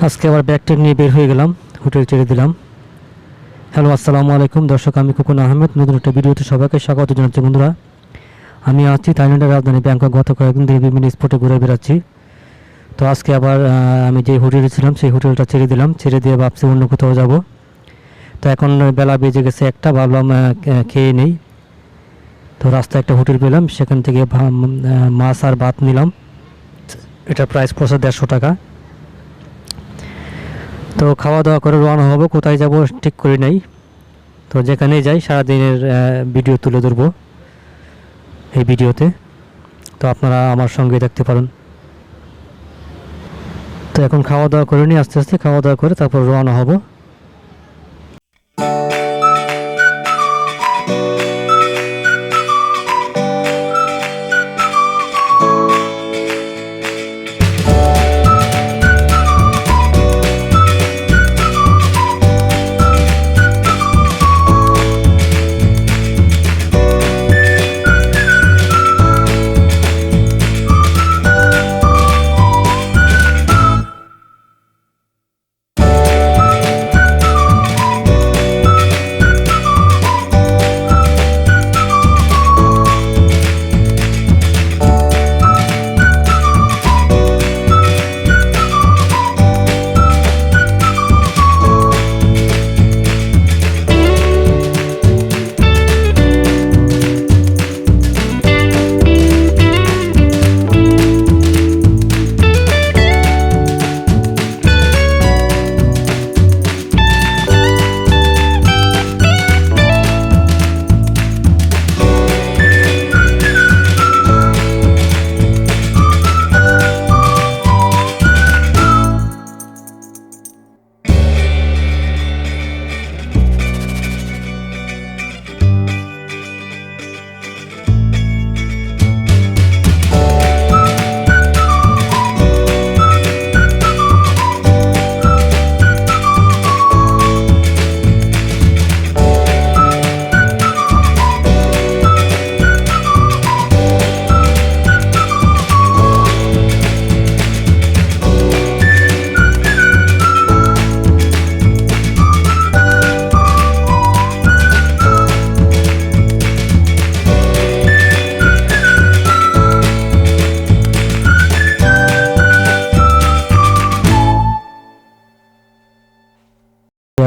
আজকে আবার ব্যাগটা নিয়ে বের হয়ে গেলাম, হোটেল ছেড়ে দিলাম। হ্যালো, আসসালামু আলাইকুম দর্শক, আমি খোকন আহমেদ নতুন একটা ভিডিওতে সবাইকে স্বাগত জানাচ্ছি। বন্ধুরা, আমি আছি থাইল্যান্ডের রাজধানী ব্যাংকক। গত কয়েকদিন ধরে বিভিন্ন স্পটে ঘুরে বেড়াচ্ছি। তো আজকে আবার আমি যে হোটেলে ছিলাম সেই হোটেলটা ছেড়ে দিলাম, ছেড়ে দিয়ে ভাবছি অন্য কোথাও যাব। তো এখন বেলা বেজে গেছে একটা, ভাবলাম খেয়ে নেই। তো রাস্তায় একটা হোটেল পেলাম, সেখান থেকে মাছ আর ভাত নিলাম। এটার প্রাইস পড়ছে 150 টাকা। তো খাওয়া দাওয়া করে রওনা হবো। কোথায় যাব ঠিক করি নাই। তো যেখানেই যাই সারাদিনের ভিডিও তুলে ধরবো এই ভিডিওতে। তো আপনারা আমার সঙ্গে দেখতে পারেন। তো এখন খাওয়া দাওয়া করে নিই, আস্তে আস্তে খাওয়া দাওয়া করে তারপর রওনা হব।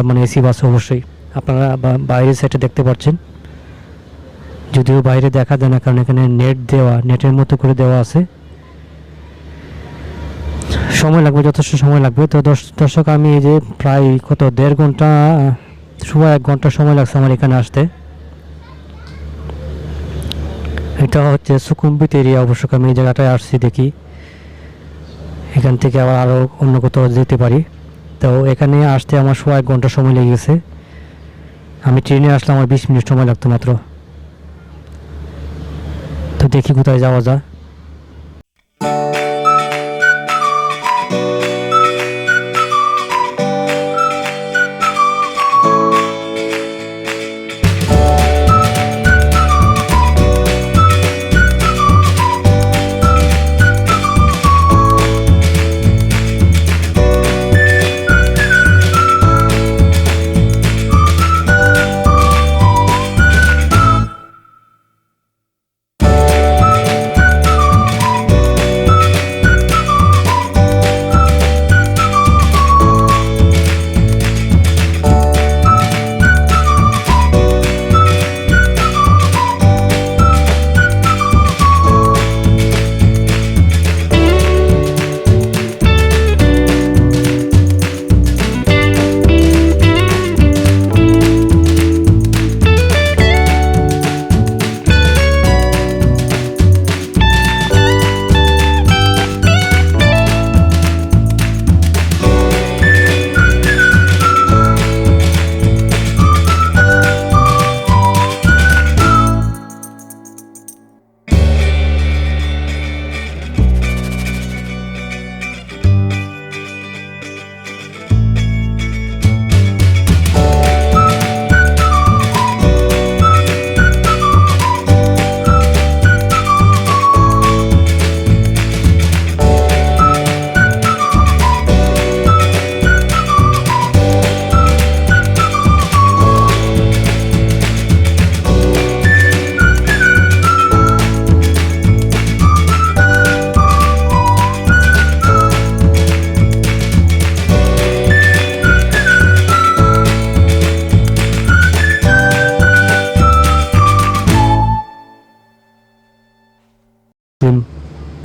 মানে এসি বাস অবশ্যই আপনারা বাইরের সাইডে দেখতে পাচ্ছেন, যদিও বাইরে দেখা যায় না কারণ এখানে নেটের মতো করে দেওয়া আছে। সময় লাগবে, যথেষ্ট সময় লাগবে। তো দর্শক, আমি এই যে প্রায় 1.5 ঘন্টা, 1 ঘন্টা সময় লাগছে আমার এখানে আসতে। এটা হচ্ছে সুকুমবিট এরিয়া। অবশ্য আমি এই জায়গাটায় আসছি, দেখি এখান থেকে আবার আরও অন্য কোথাও যেতে পারি। তো এখানে আসতে আমার 1 ঘন্টা সময় লেগে গেছে। আমি ট্রেনে আসলে আমার 20 মিনিট সময় লাগতো মাত্র। তো দেখি কোথায় যাওয়া যায়।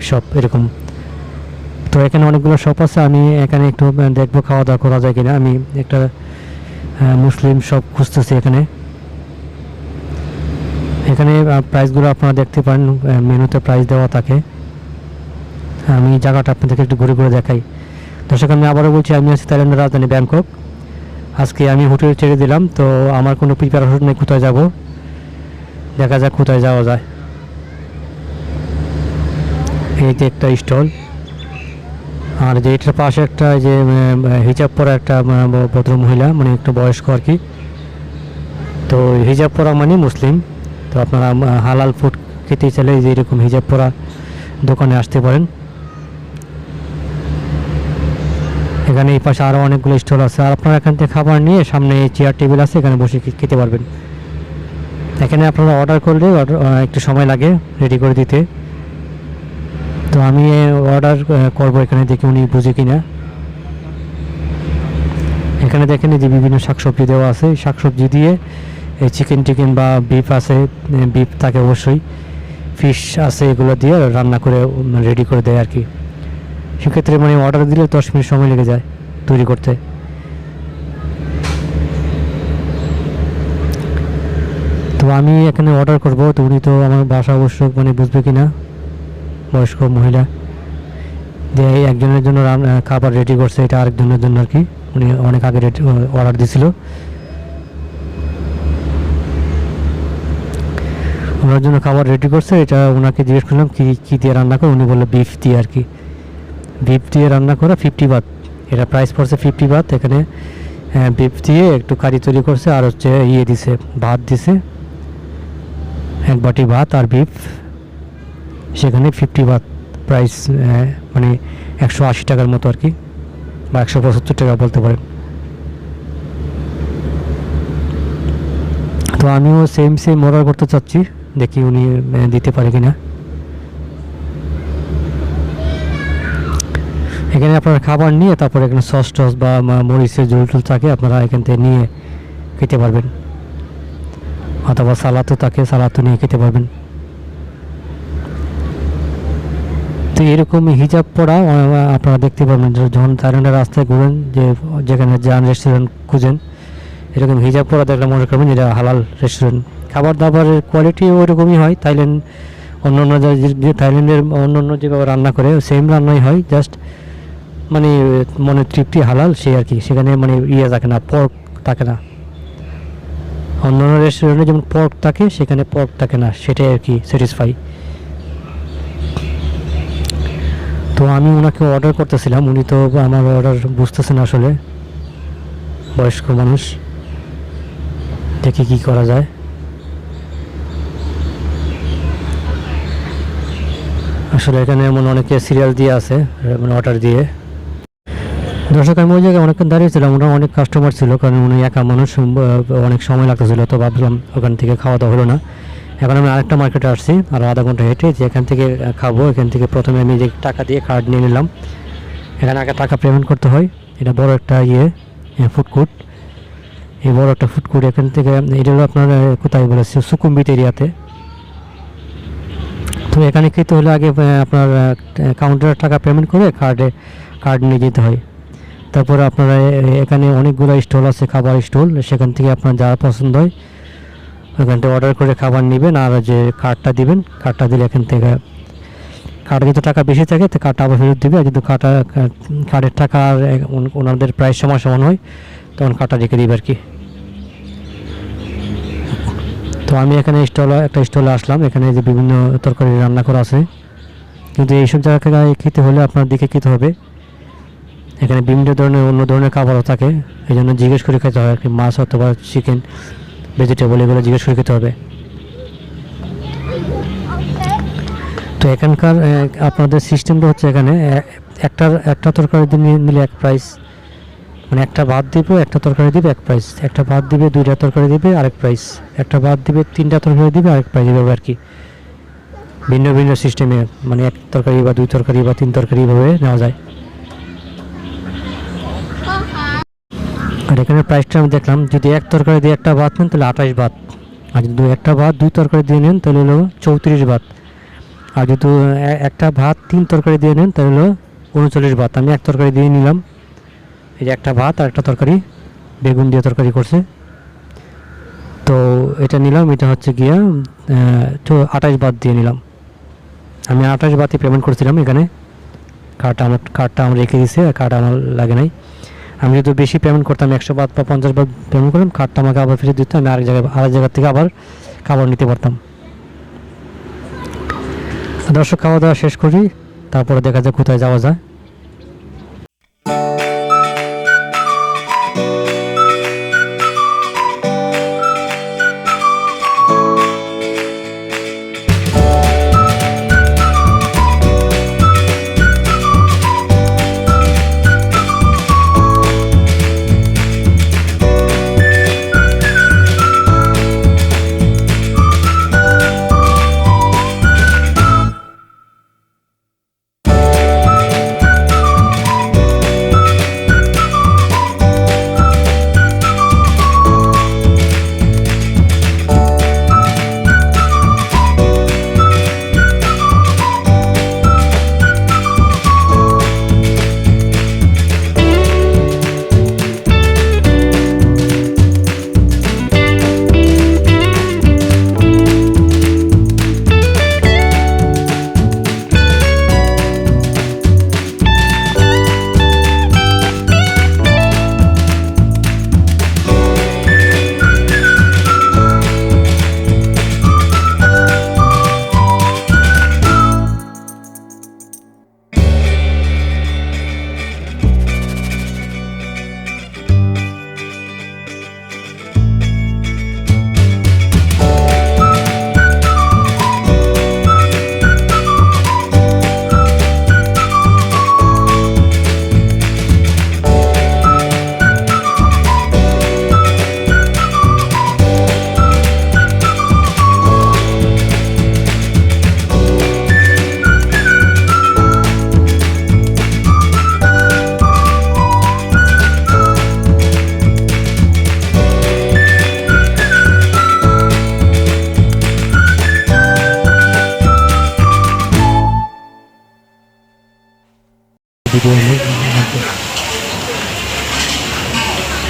শপ এরকম। তো এখানে অনেকগুলো শপ আছে, আমি এখানে একটু দেখবো খাওয়া দাওয়া করা যায় কিনা। আমি একটা মুসলিম শপ খুঁজতেছি এখানে। এখানে প্রাইসগুলো আপনারা দেখতে পারেন, মেনুতে প্রাইস দেওয়া থাকে। আমি জায়গাটা আপনাদেরকে একটু ঘুরে ঘুরে দেখাই। দর্শক, আমি আবারও বলছি, আমি আছি থাইল্যান্ডের রাজধানী ব্যাংকক। আজকে আমি হোটেল ছেড়ে দিলাম, তো আমার কোনো প্রিপারেশন নেই কোথায় যাব, দেখা যাক কোথায় যাওয়া যায়। এই যে একটা স্টল, আর যে এটার পাশে একটা যে হিজাব পরা একটা ভদ্র মহিলা, মানে একটু বয়স্ক আর কি। তো হিজাব পরা মানে মুসলিম। তো আপনারা হালাল ফুড খেতে চাইলে যে এরকম হিজাব পরা দোকানে আসতে পারেন। এখানে এই পাশে আরও অনেকগুলো স্টল আছে, আর আপনারা এখান থেকে খাবার নিয়ে সামনে চেয়ার টেবিল আছে, এখানে বসে খেতে পারবেন। এখানে আপনারা অর্ডার করলে একটু সময় লাগে রেডি করে দিতে। তো আমি অর্ডার করবো, এখানে দেখি উনি বুঝে কিনা। এখানে দেখেন যে বিভিন্ন শাকসবজি দেওয়া আছে, শাকসবজি দিয়ে এই চিকেন টিকেন বা বিফ আছে, বিফ থাকে অবশ্যই, ফিশ আছে, এগুলো দিয়ে রান্না করে রেডি করে দেয় আর কি। সেক্ষেত্রে মানে অর্ডার দিলে 10 মিনিট সময় লেগে যায় তৈরি করতে। তো আমি এখানে অর্ডার করব, তো উনি তো আমার ভাষা অবশ্য মানে বুঝবে কিনা, বয়স্ক মহিলা। যে একজনের জন্য খাবার রেডি করছে, এটা আরেকজনের জন্য আর কি, উনি অনেক আগে অর্ডার দিছিল। ওনার জন্য খাবার রেডি করছে, এটা ওনাকে জিজ্ঞেস করলাম কী দিয়ে রান্না করে, উনি বললো বিফ দিয়ে আর কি। বিফ দিয়ে রান্না করা 50 বাত, এটা প্রাইস পড়ছে 50 বাত। এখানে বিফ দিয়ে একটু কারি তৈরি করছে, আর হচ্ছে দিছে, ভাত দিছে, এক বাটি ভাত আর বিফ, সেখানে 50 বাত প্রাইস, মানে 180 টাকার মতো আর কি, বা 175 টাকা বলতে পারেন। তো আমিও সেম অর্ডার করতে চাচ্ছি, দেখি উনি দিতে পারে কিনা। এখানে আপনারা খাবার নিয়ে তারপর এখানে সস টস বা মরিচের ঝোল টোল থাকে, আপনারা এখান থেকে নিয়ে খেতে পারবেন, অথবা সালাদও থাকে, সালাদও নিয়ে খেতে পারবেন। তো এরকম হিজাব পরা আপনারা দেখতে পাবেন যখন থাইল্যান্ডের রাস্তায় ঘুরেন, যেখানে যান রেস্টুরেন্ট খুঁজেন, এরকম হিজাব পরা দেখলে মনে করবেন এটা হালাল রেস্টুরেন্ট। খাবার দাবারের কোয়ালিটি ওইরকমই হয়, থাইল্যান্ডের অন্য যেভাবে রান্না করে সেম রান্নাই হয়, জাস্ট মানে মনে তৃপ্তি হালাল সেই আর কি। সেখানে মানে থাকে না, পর্ক থাকে না। অন্যান্য রেস্টুরেন্টে যেমন পর্ক থাকে, সেখানে পর্ক থাকে না, সেটাই আর কি স্যাটিসফাই। তো আমি ওনাকে অর্ডার করতেছিলাম, উনি তো আমার অর্ডার বুঝতেছেন, আসলে বয়স্ক মানুষ, দেখি কি করা যায়। আসলে এখানে এমন অনেকে সিরিয়াল দিয়ে আছে, মানে অর্ডার দিয়ে। দর্শক, আমি ওই জায়গায় অনেকক্ষণ দাঁড়িয়েছিলাম, ওনার অনেক কাস্টমার ছিল, কারণ উনি একা মানুষ, অনেক সময় লাগতেছিল। তো ভাবলাম ওখান থেকে খাওয়া দাওয়া হলো না। এখন আমি আরেকটা মার্কেটে আসছি, আর আধা ঘন্টা হেঁটে, যে এখান থেকে খাবো। এখান থেকে প্রথমে আমি যে টাকা দিয়ে কার্ড নিয়ে নিলাম, এখানে আগে টাকা পেমেন্ট করতে হয়। এটা বড় একটা ফুড কোর্ট, এই বড় একটা ফুড কোর্ট। এখান থেকে এটা হলো আপনার কোথায় বলেছে, সুকুমবিট এরিয়াতে। তো এখানে খেতে হলে আগে আপনার কাউন্টারে টাকা পেমেন্ট করে কার্ড নিয়ে যেতে হয়। তারপরে আপনারা এখানে অনেকগুলো স্টল আছে, খাবার স্টল, সেখান থেকে আপনার যা পছন্দ হয় ওখান থেকে অর্ডার করে খাবার নেবেন, আর যে কার্ডটা দিবেন, কার্ডটা দিলে এখান থেকে কার্ডে যদি টাকা বেশি থাকে তো কার্ডটা আবার ফেরত দেবে, আর যদি কার্ডের টাকা আর ওনাদের প্রাইস সমান হয় তখন কার্ডটা রেখে দিবে আর কি। তো আমি এখানে একটা স্টলে আসলাম, এখানে যে বিভিন্ন তরকারি রান্না করা আছে, কিন্তু এইসব জায়গায় খেতে হলে আপনার দিকে খেতে হবে। এখানে বিভিন্ন ধরনের অন্য ধরনের খাবারও থাকে, এই জন্য জিজ্ঞেস করে খেতে হয় আর কি। মাছ অথবা চিকেন, ভেজিটেবল, এগুলো জিজ্ঞেস করে খেতে হবে। তো এখানকার আপনাদের সিস্টেমটা হচ্ছে, এখানে একটা তরকারি নিলে এক প্রাইস, মানে একটা ভাত দিবে, একটা তরকারি দিবে এক প্রাইস, একটা ভাত দিবে, 2টা তরকারি দিবে আরেক প্রাইস, একটা ভাত দিবে, 3টা তরকারি দিবে আরেক প্রাইস, এভাবে আর কি। ভিন্ন ভিন্ন সিস্টেমে, মানে এক তরকারি বা 2 তরকারি বা 3 তরকারি এভাবে নেওয়া যায়। আর এখানে প্রাইসটা আমি দেখলাম, যদি এক তরকারি দিয়ে একটা ভাত নেন তাহলে 28 বাত, আর যদি একটা ভাত 2 তরকারি দিয়ে নেন তাহলে হলো 34 বাত। আর যদি একটা ভাত 3 তরকারি দিয়ে নেন তাহলে 39 ভাত। আমি এক তরকারি দিয়ে নিলাম, এই যে একটা ভাত আর একটা তরকারি, বেগুন দিয়ে তরকারি করছে। তো এটা নিলাম, এটা হচ্ছে গিয়া 28 ভাত দিয়ে নিলাম। আমি 28 ভাতই পেমেন্ট করছিলাম। এখানে কার্ডটা আমার রেখে দিয়েছে, আর কার্ড আমার লাগে নাই। আমি যদি বেশি পেমেন্ট করতাম, 100 ভাত বা 50 ভাত পেমেন্ট করতাম, কার্ডটা আমাকে আবার ফেরত দিত, আমি আরেক জায়গা থেকে আবার খাবার নিতে পারতাম। দর্শক, খাওয়া দাওয়া শেষ করি, তারপরে দেখা যাক কোথায় যাওয়া যায়।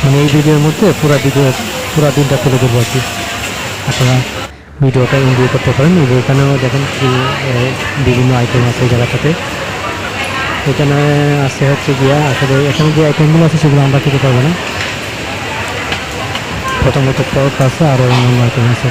মানে এই ভিডিওর মধ্যে পুরো দিনটা তুলে ধরবো আর কি। আপনারা ভিডিওটা এনজয় করতে পারেন। এখানেও দেখেন কি বিভিন্ন আইটেম আছে এই জায়গাটাতে। এখানে আছে হচ্ছে গিয়া, আসলে এখানে যে আইটেমগুলো আছে সেগুলো আমরা খেতে পারবো না। প্রথমত পর্ক আছে, আরও অন্যান্য আইটেম আছে।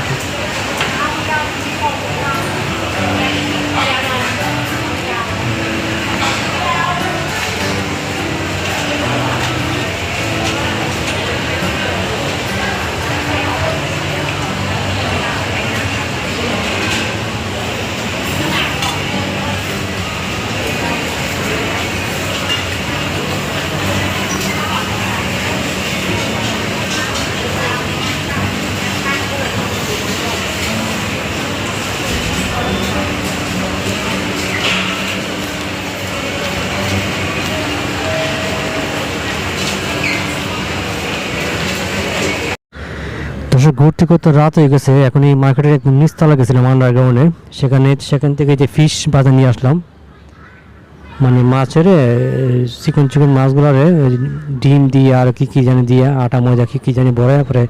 ঘুরতে করতে রাত হয়ে গেছে। এখন এই মার্কেটের একদম নিচতলা গেছিলাম আন্ডারগ্রাউন্ডে, সেখান থেকে যে ফিশ বাজার নিয়ে আসলাম। মানে মাছের চিকন মাছগুলারে ডিম দিয়ে আর কি জানি দিয়ে, আটা ময়দা কি জানি বড়ায় পরে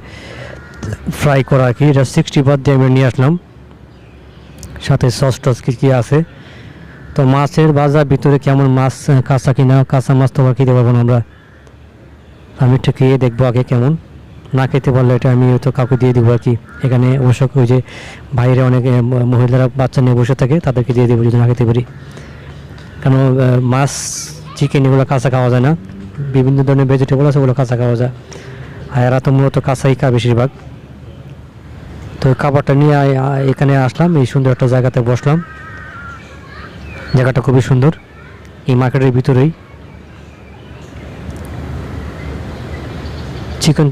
ফ্রাই করা আর কি। এটা 60 বাদ দিয়ে আমরা নিয়ে আসলাম, সাথে সস টস কি আছে। তো মাছের বাজার ভিতরে কেমন মাছ কাঁচা কিনা, কাঁচা মাছ তো আবার খেতে পারবো না আমরা। আমি একটু খেয়ে দেখবো আগে কেমন। না খেতে পারলে এটা আমি হয়তো কাউকে দিয়ে দিব আর কি। এখানে অবশ্য ওই যে বাইরে অনেক মহিলারা বাচ্চা নিয়ে বসে থাকে, তাদেরকে দিয়ে দেবো যদি না খেতে পারি। কারণ মাছ চিকেন এগুলো কাঁচা খাওয়া যায় না, বিভিন্ন ধরনের ভেজিটেবল আছে ওগুলো কাঁচা খাওয়া যায়, আর এরা তো মূলত কাঁচাই খায় বেশিরভাগ। তো খাবারটা নিয়ে এখানে আসলাম, এই সুন্দর একটা জায়গাতে বসলাম। জায়গাটা খুবই সুন্দর, এই মার্কেটের ভিতরেই।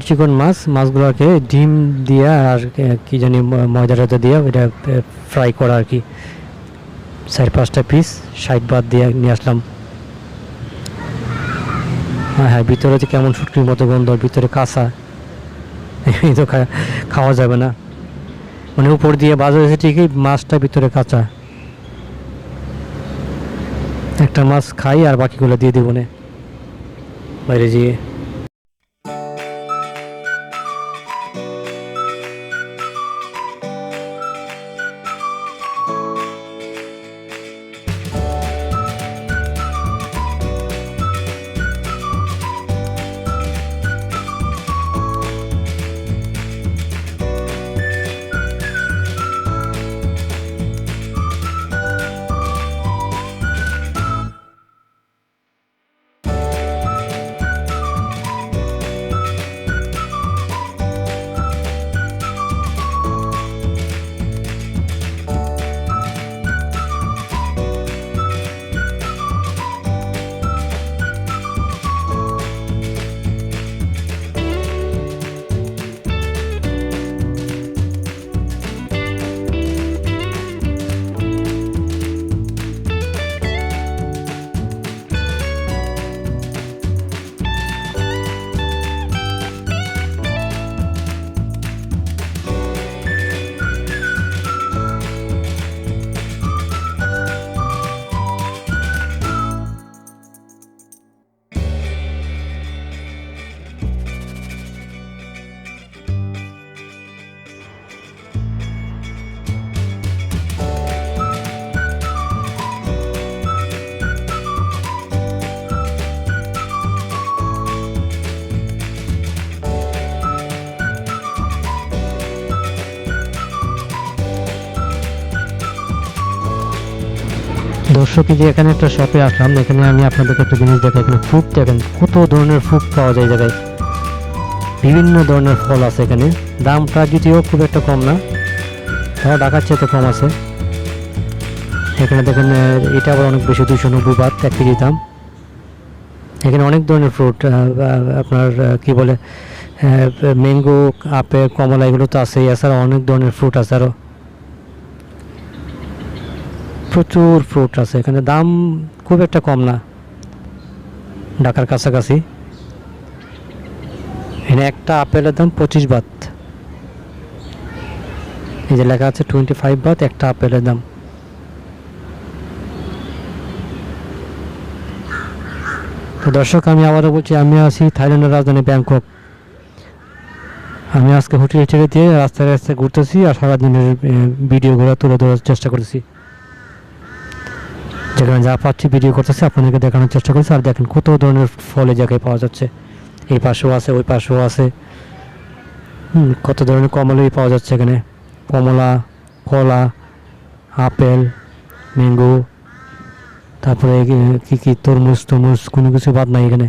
চিকন মাছগুলোকে ডিম দিয়া আর কি জানি ময়দা টয়দা দিয়া এটা ফ্রাই করা আর কি। 4-5টা পিস 60 বাদ দিয়ে নিয়ে আসলাম। হ্যাঁ, ভিতরে যে কেমন শুটকির মতো গন্ধ, ভিতরে কাঁচা, এই তো খাওয়া যাবে না। মানে উপর দিয়ে বাজা হয়েছে ঠিকই, মাছটা ভিতরে কাঁচা। একটা মাছ খাই আর বাকিগুলো দিয়ে দিব না বাইরে যেয়ে। দর্শক, যে এখানে একটা শপে আসলাম, এখানে আমি আপনাদেরকে একটা জিনিস দেখাই। এখানে ফ্রুট দেখেন, কত ধরনের ফ্রুট পাওয়া যায় জায়গায়। বিভিন্ন ধরনের ফল আছে এখানে। দামটা যদিও খুব একটা কম না, তাও ঢাকার চেয়ে কম আছে। এখানে দেখেন এটা আবার অনেক বেশি, 290 বাত 1 কেজি দাম। এখানে অনেক ধরনের ফ্রুট, আপনার কি বলে, ম্যাঙ্গো, আপেল, কমলা, এগুলো তো আছে। এছাড়া অনেক ধরনের ফ্রুট আছে, আরও প্রচুর ফ্রুট আছে এখানে। দাম খুব একটা কম না, ঢাকার কাছাকাছি। এখানে একটা আপেলের দাম 25 বাত। এই যে লেখা আছে 25 বাত একটা আপেলের দাম। তো দর্শক, আমি আবারও বলছি, আমি আছি থাইল্যান্ডের রাজধানী ব্যাংকক। আমি আজকে হোটেল ছেড়ে দিয়ে রাস্তায় রাস্তায় ঘুরতেছি আর সারাদিনের ভিডিওগুলো তুলে ধরার চেষ্টা করেছি। যেখানে যা পাচ্ছি ভিডিও করতেছি, আপনাদেরকে দেখানোর চেষ্টা করছি। আর দেখেন কত ধরনের ফল এই জায়গায় পাওয়া যাচ্ছে। এই পাশেও আছে, ওই পাশেও আছে। কত ধরনের কমলাই পাওয়া যাচ্ছে এখানে। কমলা, কলা, আপেল, ম্যাঙ্গো, তারপরে কি তরমুজ কোনো কিছু বাদ নাই এখানে।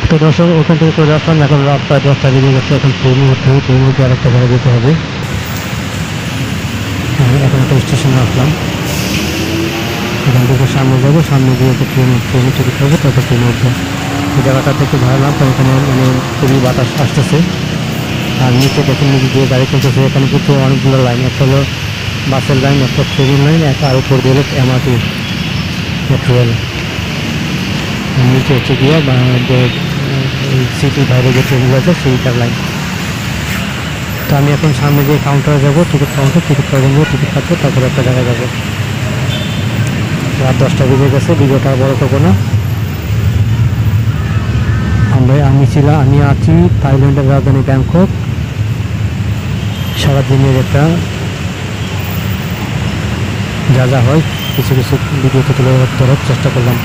তো দর্শক, ওখান থেকে চলে আসলাম। এখন রাত প্রায় 10টা বেজে গেছে। এখন ট্রেনে উঠতে হবে, ট্রেনে উঠে আরেকটা জায়গায় যেতে হবে। এখন একটা স্টেশনে আসলাম। এখান থেকে সামনে যাবো, সামনে গিয়ে একটা ট্রেনে টিকিট করবো, তারপর ট্রেনে উঠবো। এই জায়গাটা থেকে ভাড়লাম, তো এখানে মানে খুবই বাতাস আসতেছে। আর নিচে দেখেন, নিচে দিয়ে গাড়ি চলতেছে। এখানে কিন্তু অনেকগুলো লাইন, একটা হলো বাসের লাইন, একটা ট্রেনের লাইন, একটা আর উপর দিয়ে এমআরটি মেট্রো রেল। নিচে হচ্ছে গিয়ে যে সিটির বাইরে যে ট্রেনগুলো আছে সেইটার লাইন। তো আমি এখন সামনে যে কাউন্টারে যাবো, টিকিট কাউন্টার, টিকিট কাটবো, টিকিট কাটবো, তারপরে একটা জায়গায় যাবো। রাত 10টা বেজে গেছে, ভিডিওটা বড় করবো না। আমি আছি থাইল্যান্ডের রাজধানী ব্যাংকক। সারাদিনের একটা যা যা হয় কিছু কিছু ভিডিওতে তুলে ধরার চেষ্টা করলাম।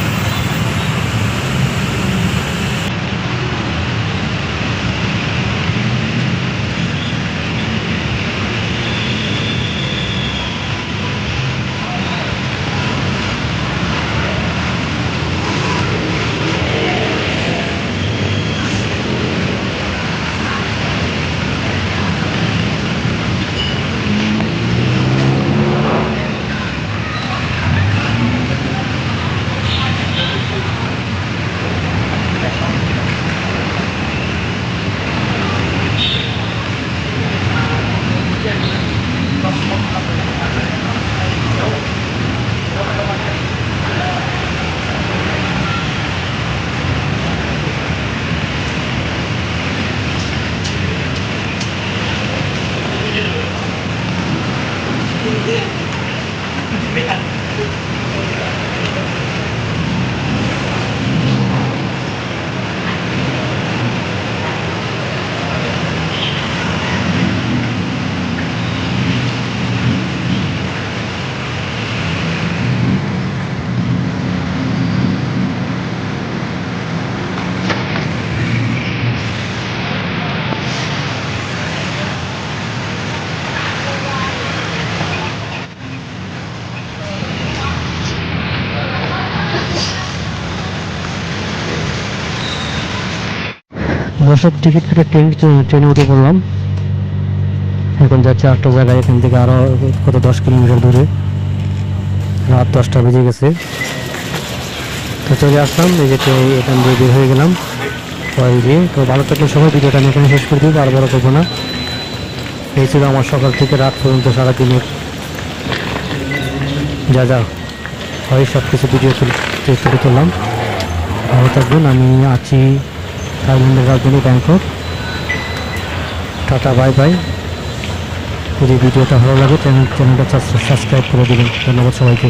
দর্শক, টিকিট কেটে ট্রেনে উঠে পড়লাম। এখন যাচ্ছে আটটা জায়গায়, এখান থেকে আরও কত 10 কিলোমিটার দূরে। রাত 10টা বেজে গেছে। তো চলে আসলাম, এই যে এখান দিয়ে বের হয়ে গেলাম। তো ভালো থাকলে সবাই, ভিডিওটা আমি এখানে শেষ করে দিব, আর বড় করবো না। এই ছিল আমার সকাল থেকে রাত পর্যন্ত সারাদিনের যা হয় সব কিছু ভিডিও তুলে তুললাম। ভালো থাকবেন। আমি আছি থাইল্যান্ডের রাজধানী ব্যাংকক। Tata, bye bye. যদি ভিডিওটা ভালো লাগে চ্যানেলটা সাবস্ক্রাইব করে দেবেন। ধন্যবাদ সবাইকে।